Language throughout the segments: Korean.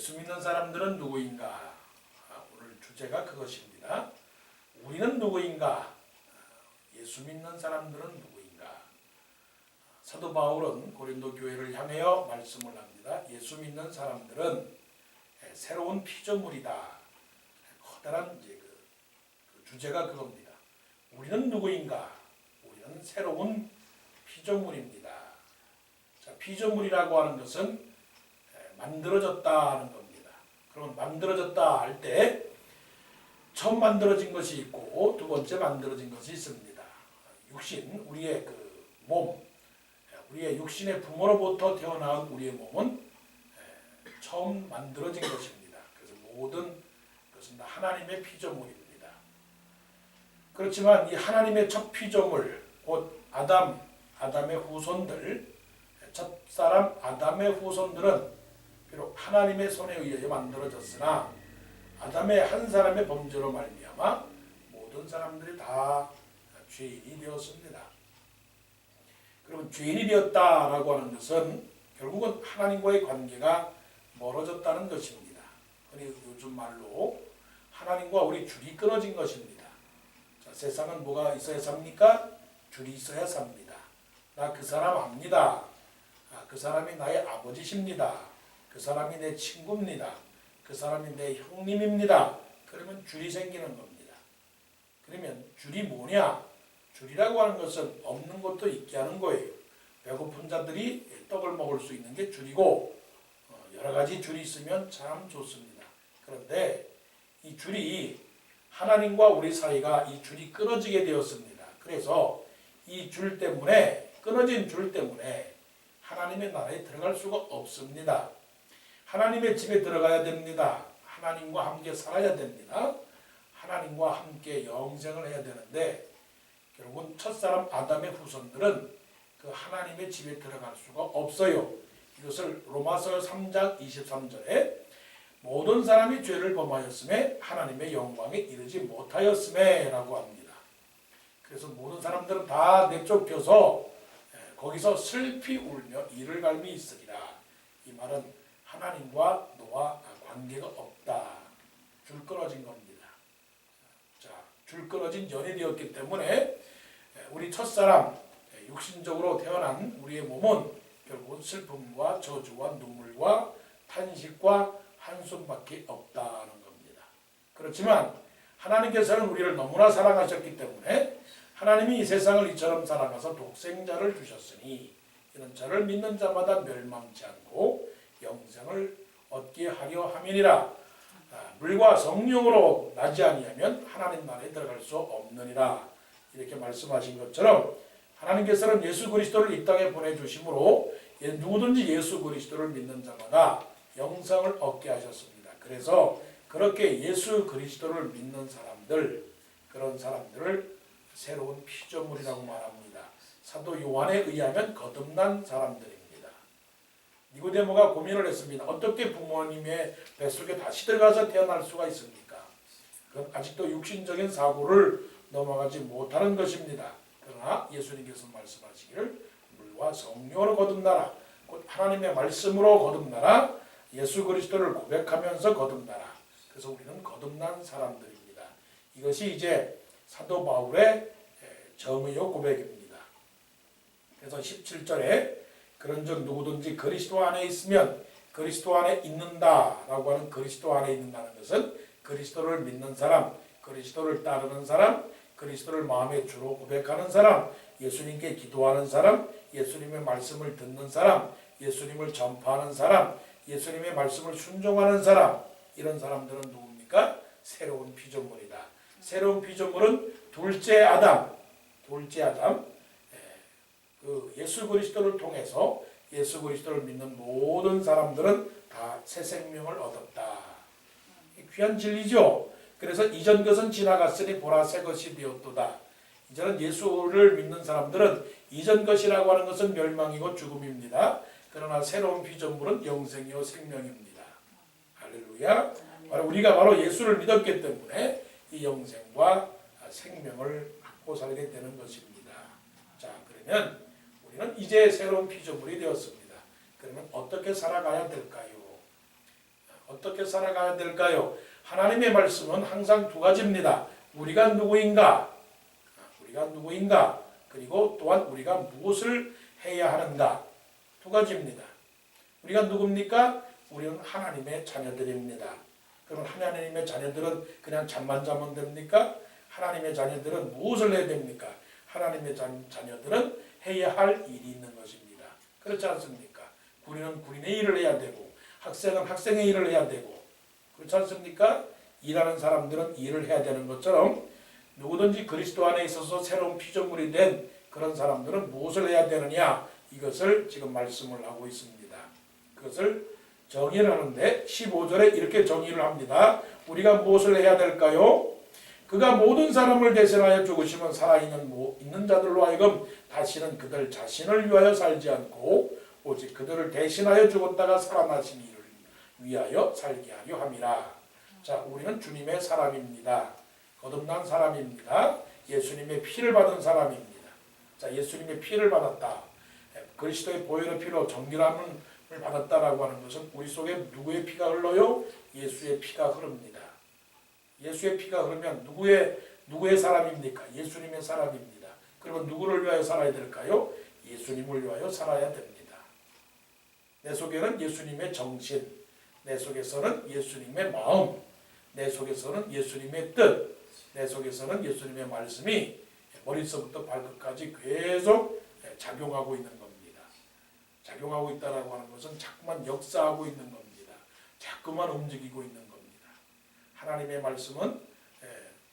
예수 믿는 사람들은 누구인가? 오늘 주제가 그것입니다. 우리는 누구인가? 예수 믿는 사람들은 누구인가? 사도 바울은 고린도 교회를 향하여 말씀을 합니다. 예수 믿는 사람들은 새로운 피조물이다. 커다란 이제 그 주제가 그겁니다. 우리는 누구인가? 우리는 새로운 피조물입니다. 자, 피조물이라고 하는 것은 만들어졌다 하는 겁니다. 그러면 만들어졌다 할 때 처음 만들어진 것이 있고 두 번째 만들어진 것이 있습니다. 육신, 우리의 그 몸, 우리의 육신의 부모로부터 태어난 우리의 몸은 처음 만들어진 것입니다. 그래서 모든 것은 다 하나님의 피조물입니다. 그렇지만 이 하나님의 첫 피조물, 곧 아담의 후손들, 첫사람 아담의 후손들은 비록 하나님의 손에 의하여 만들어졌으나 아담의 한 사람의 범죄로 말미암아 모든 사람들이 다 죄인이 되었습니다. 그러면 죄인이 되었다라고 하는 것은 결국은 하나님과의 관계가 멀어졌다는 것입니다. 흔히 요즘 말로 하나님과 우리 줄이 끊어진 것입니다. 자, 세상은 뭐가 있어야 삽니까? 줄이 있어야 삽니다. 나 그 사람 압니다. 그 사람이 나의 아버지십니다. 그 사람이 내 친구입니다. 그 사람이 내 형님입니다. 그러면 줄이 생기는 겁니다. 그러면 줄이 뭐냐? 줄이라고 하는 것은 없는 것도 있게 하는 거예요. 배고픈 자들이 떡을 먹을 수 있는 게 줄이고 여러 가지 줄이 있으면 참 좋습니다. 그런데 이 줄이 하나님과 우리 사이가 이 줄이 끊어지게 되었습니다. 그래서 이 줄 때문에 끊어진 줄 때문에 하나님의 나라에 들어갈 수가 없습니다. 하나님의 집에 들어가야 됩니다. 하나님과 함께 살아야 됩니다. 하나님과 함께 영생을 해야 되는데 결국은 첫사람 아담의 후손들은 그 하나님의 집에 들어갈 수가 없어요. 이것을 로마서 3장 23절에 모든 사람이 죄를 범하였음에 하나님의 영광에 이르지 못하였음에 라고 합니다. 그래서 모든 사람들은 다 내쫓겨서 거기서 슬피 울며 이를 갈미 있으리라. 이 말은 하나님과 너와 관계가 없다. 줄 끊어진 겁니다. 자, 줄 끊어진 연이 되었기 때문에 우리 첫사람 육신적으로 태어난 우리의 몸은 결국은 슬픔과 저주와 눈물과 탄식과 한숨밖에 없다는 겁니다. 그렇지만 하나님께서는 우리를 너무나 사랑하셨기 때문에 하나님이 이 세상을 이처럼 사랑하사 독생자를 주셨으니 이는 저를 믿는 자마다 멸망치 않고 영생을 얻게 하려 함이니라. 물과 성령으로 나지 아니하면 하나님 나라에 들어갈 수 없느니라. 이렇게 말씀하신 것처럼 하나님께서는 예수 그리스도를 이 땅에 보내주심으로 누구든지 예수 그리스도를 믿는 자마다 영생을 얻게 하셨습니다. 그래서 그렇게 예수 그리스도를 믿는 사람들, 그런 사람들을 새로운 피조물이라고 말합니다. 사도 요한에 의하면 거듭난 사람들입니다. 니고데모가 고민을 했습니다. 어떻게 부모님의 뱃속에 다시 들어가서 태어날 수가 있습니까? 그건 아직도 육신적인 사고를 넘어가지 못하는 것입니다. 그러나 예수님께서 말씀하시기를 물과 성령으로 거듭나라. 곧 하나님의 말씀으로 거듭나라. 예수 그리스도를 고백하면서 거듭나라. 그래서 우리는 거듭난 사람들입니다. 이것이 이제 사도 바울의 정의요 고백입니다. 그래서 17절에 그런즉 누구든지 그리스도 안에 있으면 그리스도 안에 있는다라고 하는 그리스도 안에 있는다는 것은 그리스도를 믿는 사람, 그리스도를 따르는 사람, 그리스도를 마음의 주로 고백하는 사람, 예수님께 기도하는 사람, 예수님의 말씀을 듣는 사람, 예수님을 전파하는 사람, 예수님의 말씀을 순종하는 사람, 이런 사람들은 누굽니까? 새로운 피조물이다. 새로운 피조물은 둘째 아담, 그 예수 그리스도를 통해서 예수 그리스도를 믿는 모든 사람들은 다 새 생명을 얻었다. 귀한 진리죠. 그래서 이전 것은 지나갔으니 보라 새 것이 되었도다. 이제는 예수를 믿는 사람들은 이전 것이라고 하는 것은 멸망이고 죽음입니다. 그러나 새로운 피조물은 영생이요 생명입니다. 할렐루야. 우리가 바로 예수를 믿었기 때문에 이 영생과 생명을 갖고 살게 되는 것입니다. 자, 그러면 우리는 이제 새로운 피조물이 되었습니다. 그러면 어떻게 살아가야 될까요? 어떻게 살아가야 될까요? 하나님의 말씀은 항상 두 가지입니다. 우리가 누구인가? 그리고 또한 우리가 무엇을 해야 하는가? 두 가지입니다. 우리가 누굽니까? 우리는 하나님의 자녀들입니다. 그럼 하나님의 자녀들은 그냥 잠만 자면 됩니까? 하나님의 자녀들은 무엇을 해야 됩니까? 하나님의 자녀들은 해야 할 일이 있는 것입니다. 그렇지 않습니까? 군인은 군인의 일을 해야 되고 학생은 학생의 일을 해야 되고 그렇지 않습니까? 일하는 사람들은 일을 해야 되는 것처럼 누구든지 그리스도 안에 있어서 새로운 피조물이 된 그런 사람들은 무엇을 해야 되느냐? 이것을 지금 말씀을 하고 있습니다. 그것을 정의를 하는데 15절에 이렇게 정의를 합니다. 우리가 무엇을 해야 될까요? 그가 모든 사람을 대신하여 죽으시면 살아있는 자들로 하여금 다시는 그들 자신을 위하여 살지 않고 오직 그들을 대신하여 죽었다가 살아나신 이를 위하여 살게 하려 함이라. 자, 우리는 주님의 사람입니다. 거듭난 사람입니다. 예수님의 피를 받은 사람입니다. 자, 예수님의 피를 받았다. 그리스도의 보혈의 피로 정결함을 받았다라고 하는 것은 우리 속에 누구의 피가 흘러요? 예수의 피가 흐릅니다. 예수의 피가 흐르면 누구의 사람입니까? 예수님의 사람입니다. 그러면 누구를 위하여 살아야 될까요? 예수님을 위하여 살아야 됩니다. 내 속에는 예수님의 정신, 내 속에서는 예수님의 마음, 내 속에서는 예수님의 뜻, 내 속에서는 예수님의 말씀이 머릿속부터 발끝까지 계속 작용하고 있는 겁니다. 작용하고 있다라고 하는 것은 자꾸만 역사하고 있는 겁니다. 자꾸만 움직이고 있는 겁니다. 하나님의 말씀은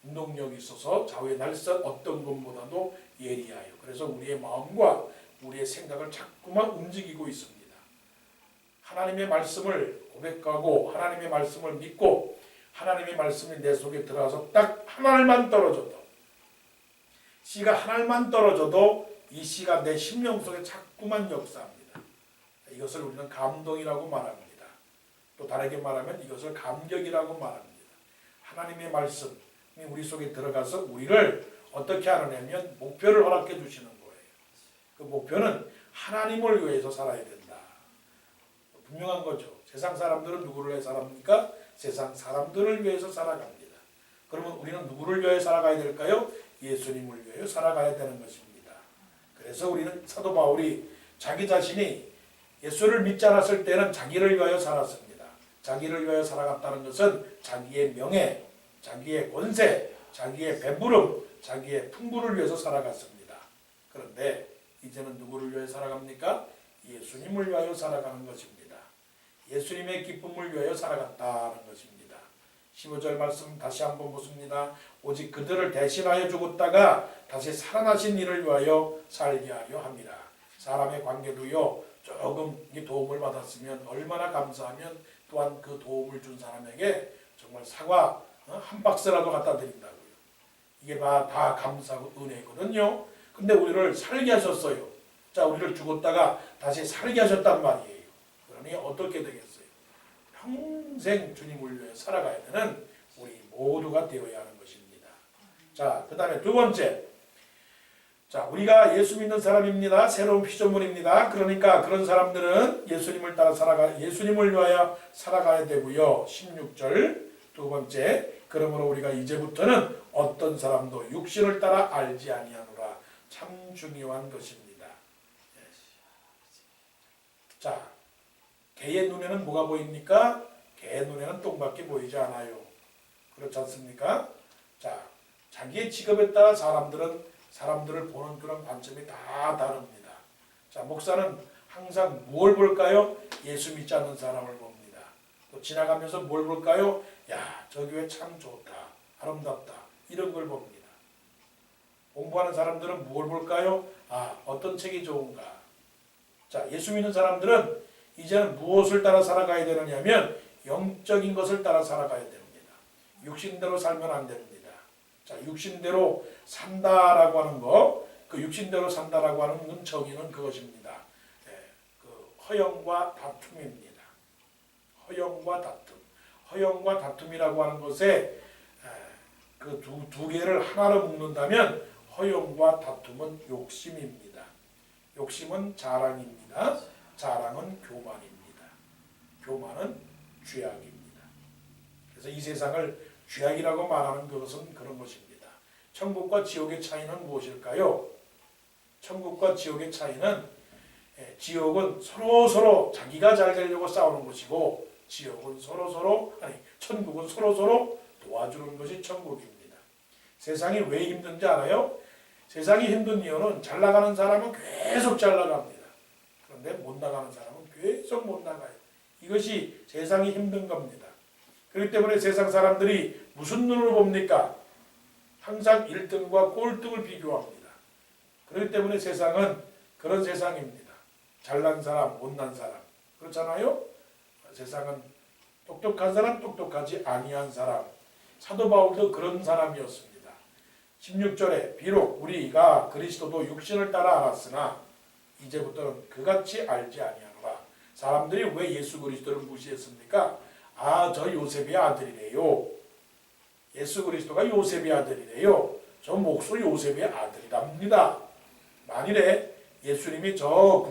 운동력이 있어서 좌우의 날선 어떤 것보다도 예리하여 그래서 우리의 마음과 우리의 생각을 자꾸만 움직이고 있습니다. 하나님의 말씀을 고백하고 하나님의 말씀을 믿고 하나님의 말씀이 내 속에 들어와서 딱 하나만 떨어져도 씨가 하나만 떨어져도 이 씨가 내 심령 속에 자꾸만 역사합니다. 이것을 우리는 감동이라고 말합니다. 또 다르게 말하면 이것을 감격이라고 말합니다. 하나님의 말씀이 우리 속에 들어가서 우리를 어떻게 하느냐면 목표를 허락해 주시는 거예요. 그 목표는 하나님을 위해서 살아야 된다. 분명한 거죠. 세상 사람들은 누구를 위해 살합니까? 세상 사람들을 위해서 살아갑니다. 그러면 우리는 누구를 위해 살아가야 될까요? 예수님을 위해 살아가야 되는 것입니다. 그래서 우리는 사도 바울이 자기 자신이 예수를 믿지 않았을 때는 자기를 위하여 살았습니다. 자기를 위하여 살아갔다는 것은 자기의 명예, 자기의 권세, 자기의 배부름, 자기의 풍부를 위해서 살아갔습니다. 그런데 이제는 누구를 위해 살아갑니까? 예수님을 위하여 살아가는 것입니다. 예수님의 기쁨을 위하여 살아갔다는 것입니다. 15절 말씀 다시 한번 보십니다. 오직 그들을 대신하여 죽었다가 다시 살아나신 이를 위하여 살게 하려 함이라. 사람의 관계도요. 조금 도움을 받았으면 얼마나 감사하면 또한 그 도움을 준 사람에게 정말 사과 한 박스라도 갖다 드린다고요. 이게 다 감사하고 은혜거든요. 근데 우리를 살게 하셨어요. 자, 우리를 죽었다가 다시 살게 하셨단 말이에요. 그러니 어떻게 되겠어요? 평생 주님을 위해 살아가야 되는 우리 모두가 되어야 하는 것입니다. 자, 그 다음에 두 번째. 자, 우리가 예수 믿는 사람입니다. 새로운 피조물입니다. 그러니까 그런 사람들은 예수님을 위하여 살아가야 되고요. 16절 두 번째. 그러므로 우리가 이제부터는 어떤 사람도 육신을 따라 알지 아니하노라. 참 중요한 것입니다. 자, 개의 눈에는 뭐가 보입니까? 개의 눈에는 똥밖에 보이지 않아요. 그렇지 않습니까? 자, 자기의 직업에 따라 사람들을 보는 그런 관점이 다 다릅니다. 자, 목사는 항상 뭘 볼까요? 예수 믿지 않는 사람을 봅니다. 또 지나가면서 뭘 볼까요? 야, 저 교회 참 좋다, 아름답다, 이런 걸 봅니다. 공부하는 사람들은 뭘 볼까요? 아, 어떤 책이 좋은가. 자, 예수 믿는 사람들은 이제는 무엇을 따라 살아가야 되느냐면 영적인 것을 따라 살아가야 됩니다. 육신대로 살면 안 됩니다. 자, 육신대로 산다라고 하는 거, 그 육신대로 산다라고 하는 정의는 그것입니다. 그 허영과 다툼입니다. 허영과 다툼. 허영과 다툼이라고 하는 것에 그 두 개를 하나로 묶는다면 허영과 다툼은 욕심입니다. 욕심은 자랑입니다. 자랑은 교만입니다. 교만은 죄악입니다. 그래서 이 세상을 죄악이라고 말하는 그것은 그런 것입니다. 천국과 지옥의 차이는 무엇일까요? 천국과 지옥의 차이는 지옥은 서로 자기가 잘 되려고 싸우는 것이고 지옥은 천국은 서로 도와주는 것이 천국입니다. 세상이 왜 힘든지 알아요? 세상이 힘든 이유는 잘 나가는 사람은 계속 잘 나갑니다. 그런데 못 나가는 사람은 계속 못 나가요. 이것이 세상이 힘든 겁니다. 그렇기 때문에 세상 사람들이 무슨 눈으로 봅니까? 항상 1등과 꼴등을 비교합니다. 그렇기 때문에 세상은 그런 세상입니다. 잘난 사람, 못난 사람. 그렇잖아요? 세상은 똑똑한 사람, 똑똑하지 아니한 사람. 사도 바울도 그런 사람이었습니다. 16절에 비록 우리가 그리스도도 육신을 따라 알았으나 이제부터는 그같이 알지 아니하노라. 사람들이 왜 예수 그리스도를 무시했습니까? 저 요셉의 아들이래요. 예수 그리스도가 요셉의 아들이래요. 저 목소 요셉의 아들이랍니다. 만일에 예수님이 저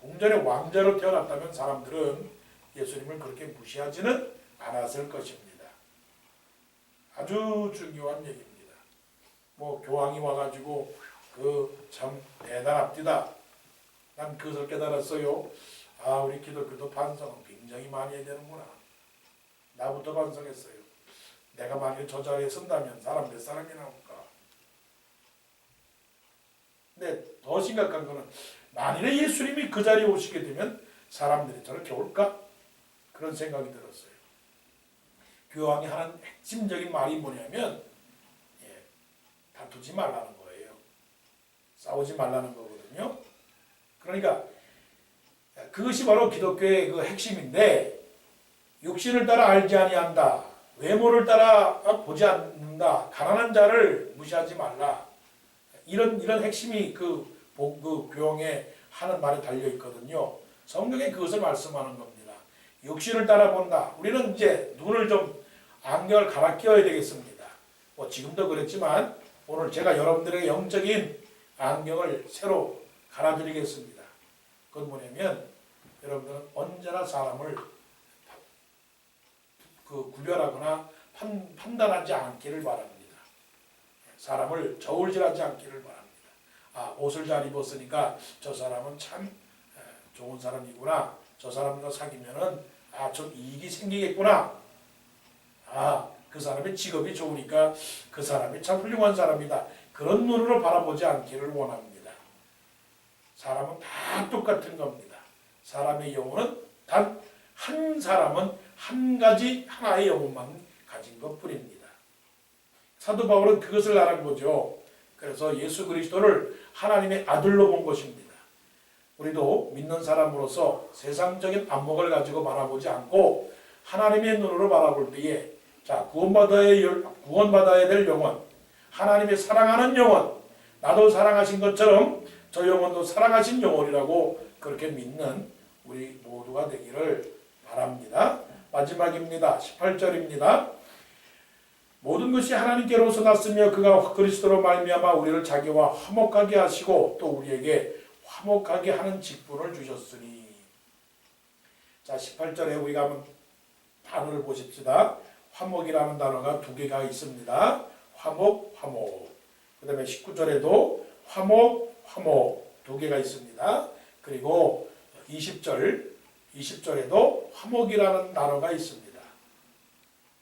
궁전에 왕자로 태어났다면 사람들은 예수님을 그렇게 무시하지는 않았을 것입니다. 아주 중요한 얘기입니다. 교황이 와가지고 참 대단합디다. 난 그것을 깨달았어요. 우리 기독교도 반성은 굉장히 많이 해야 되는구나. 나부터 반성했어요. 내가 만약에 저 자리에 선다면 사람 몇 사람이 나올까? 근데 더 심각한 거는 만일에 예수님이 그 자리에 오시게 되면 사람들이 저렇게 올까? 그런 생각이 들었어요. 교황이 하는 핵심적인 말이 뭐냐면 다투지 말라는 거예요. 싸우지 말라는 거거든요. 그러니까 그것이 바로 기독교의 그 핵심인데 육신을 따라 알지 아니한다. 외모를 따라 보지 않는다. 가난한 자를 무시하지 말라. 이런 핵심이 그 교황에 하는 말에 달려 있거든요. 성경에 그것을 말씀하는 겁니다. 육신을 따라 본다. 우리는 이제 눈을 좀 안경을 갈아 끼워야 되겠습니다. 지금도 그랬지만 오늘 제가 여러분들에게 영적인 안경을 새로 갈아드리겠습니다. 그건 뭐냐면 여러분들은 언제나 사람을 구별하거나 판단하지 않기를 바랍니다. 사람을 저울질하지 않기를 바랍니다. 옷을 잘 입었으니까 저 사람은 참 좋은 사람이구나. 저 사람과 사귀면은 좀 이익이 생기겠구나. 그 사람의 직업이 좋으니까 그 사람이 참 훌륭한 사람이다. 그런 눈으로 바라보지 않기를 원합니다. 사람은 다 똑같은 겁니다. 사람의 영혼은 단 한 사람은 한 가지 하나의 영혼만 가진 것뿐입니다. 사도 바울은 그것을 알은 거죠. 그래서 예수 그리스도를 하나님의 아들로 본 것입니다. 우리도 믿는 사람으로서 세상적인 안목을 가지고 바라보지 않고 하나님의 눈으로 바라볼 때에 구원받아야 될 영혼, 하나님의 사랑하는 영혼, 나도 사랑하신 것처럼 저 영혼도 사랑하신 영혼이라고 그렇게 믿는 우리 모두가 되기를 바랍니다. 마지막입니다. 18절입니다. 모든 것이 하나님께로서 났으며 그가 그리스도로 말미암아 우리를 자기와 화목하게 하시고 또 우리에게 화목하게 하는 직분을 주셨으니. 18절에 우리가 한번 단어를 보십시다. 화목이라는 단어가 두 개가 있습니다. 화목. 그 다음에 19절에도 화목 두 개가 있습니다. 그리고 20절에도 화목이라는 단어가 있습니다.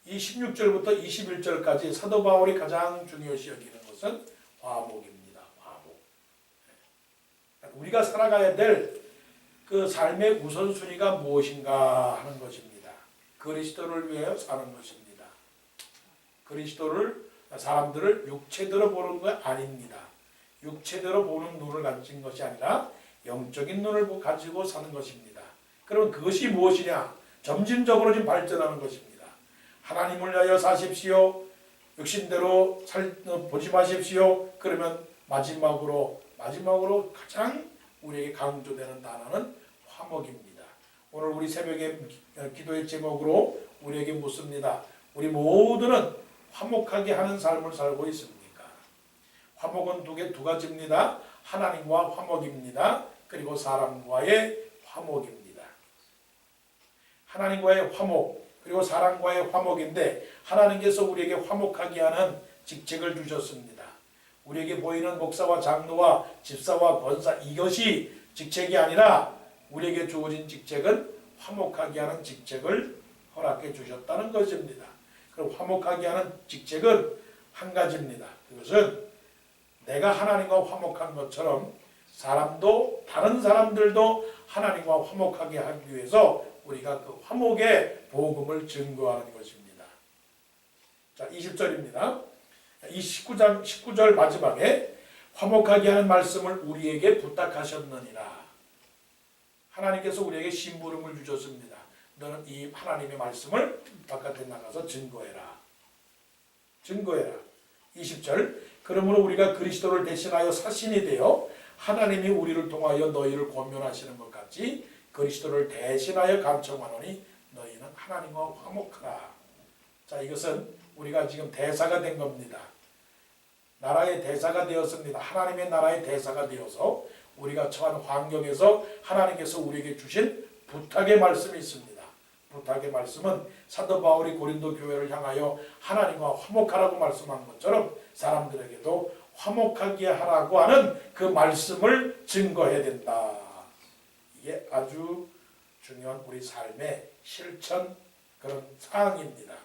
이 16절부터 21절까지 사도 바울이 가장 중요시 여기는 것은 화목입니다. 우리가 살아가야 될 그 삶의 우선순위가 무엇인가 하는 것입니다. 그리스도를 위하여 사는 것입니다. 사람들을 육체대로 보는 것 아닙니다. 육체대로 보는 눈을 가진 것이 아니라 영적인 눈을 가지고 사는 것입니다. 그럼 그것이 무엇이냐? 점진적으로 좀 발전하는 것입니다. 하나님을 위하여 사십시오. 육신대로 보지 마십시오. 그러면 마지막으로 가장 우리에게 강조되는 단어는 화목입니다. 오늘 우리 새벽에 기도의 제목으로 우리에게 묻습니다. 우리 모두는 화목하게 하는 삶을 살고 있습니까? 화목은 두 가지입니다. 하나님과 화목입니다. 그리고 사람과의 화목입니다. 하나님과의 화목, 그리고 사랑과의 화목인데 하나님께서 우리에게 화목하게 하는 직책을 주셨습니다. 우리에게 보이는 목사와 장로와 집사와 권사 이것이 직책이 아니라 우리에게 주어진 직책은 화목하게 하는 직책을 허락해 주셨다는 것입니다. 그럼 화목하게 하는 직책은 한 가지입니다. 그것은 내가 하나님과 화목한 것처럼 다른 사람들도 하나님과 화목하게 하기 위해서 우리가 그 화목의 복음을 증거하는 것입니다. 자, 20절입니다. 이 19절 마지막에 화목하게 하는 말씀을 우리에게 부탁하셨느니라. 하나님께서 우리에게 심부름을 주셨습니다. 너는 이 하나님의 말씀을 바깥에 나가서 증거해라. 증거해라. 20절 그러므로 우리가 그리스도를 대신하여 사신이 되어 하나님이 우리를 통하여 너희를 권면하시는 것 같이 그리스도를 대신하여 간청하노니 너희는 하나님과 화목하라. 자, 이것은 우리가 지금 대사가 된 겁니다. 나라의 대사가 되었습니다. 하나님의 나라의 대사가 되어서 우리가 처한 환경에서 하나님께서 우리에게 주신 부탁의 말씀이 있습니다. 부탁의 말씀은 사도 바울이 고린도 교회를 향하여 하나님과 화목하라고 말씀한 것처럼 사람들에게도 화목하게 하라고 하는 그 말씀을 증거해야 된다. 이게 아주 중요한 우리 삶의 실천 그런 사항입니다.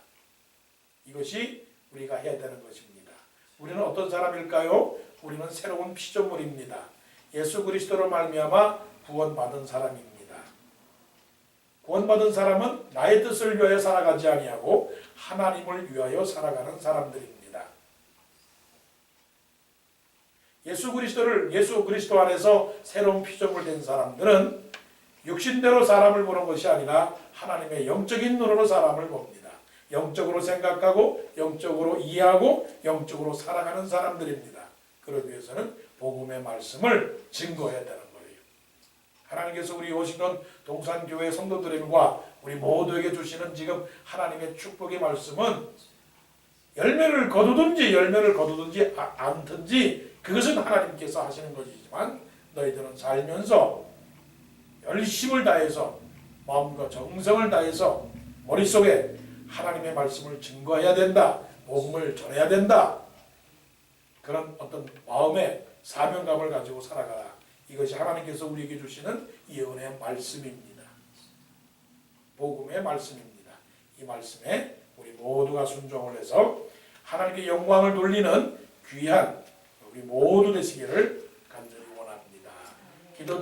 이것이 우리가 해야 되는 것입니다. 우리는 어떤 사람일까요? 우리는 새로운 피조물입니다. 예수 그리스도로 말미암아 구원받은 사람입니다. 구원받은 사람은 나의 뜻을 위하여 살아가지 아니하고 하나님을 위하여 살아가는 사람들입니다. 예수 그리스도 안에서 새로운 피조물 된 사람들은 육신대로 사람을 보는 것이 아니라 하나님의 영적인 눈으로 사람을 봅니다. 영적으로 생각하고 영적으로 이해하고 영적으로 살아가는 사람들입니다. 그러기 위해서는 복음의 말씀을 증거해야 되는 거예요. 하나님께서 우리 오시는 동산교회 성도들과 우리 모두에게 주시는 지금 하나님의 축복의 말씀은 열매를 거두든지 않든지 그것은 하나님께서 하시는 것이지만 너희들은 살면서 열심을 다해서 마음과 정성을 다해서 머릿속에 하나님의 말씀을 증거해야 된다. 복음을 전해야 된다. 그런 어떤 마음의 사명감을 가지고 살아가라. 이것이 하나님께서 우리에게 주시는 이 은혜의 말씀입니다. 복음의 말씀입니다. 이 말씀에 우리 모두가 순종을 해서 하나님께 영광을 돌리는 귀한 우리 모두 되시기를 간절히 원합니다. 기도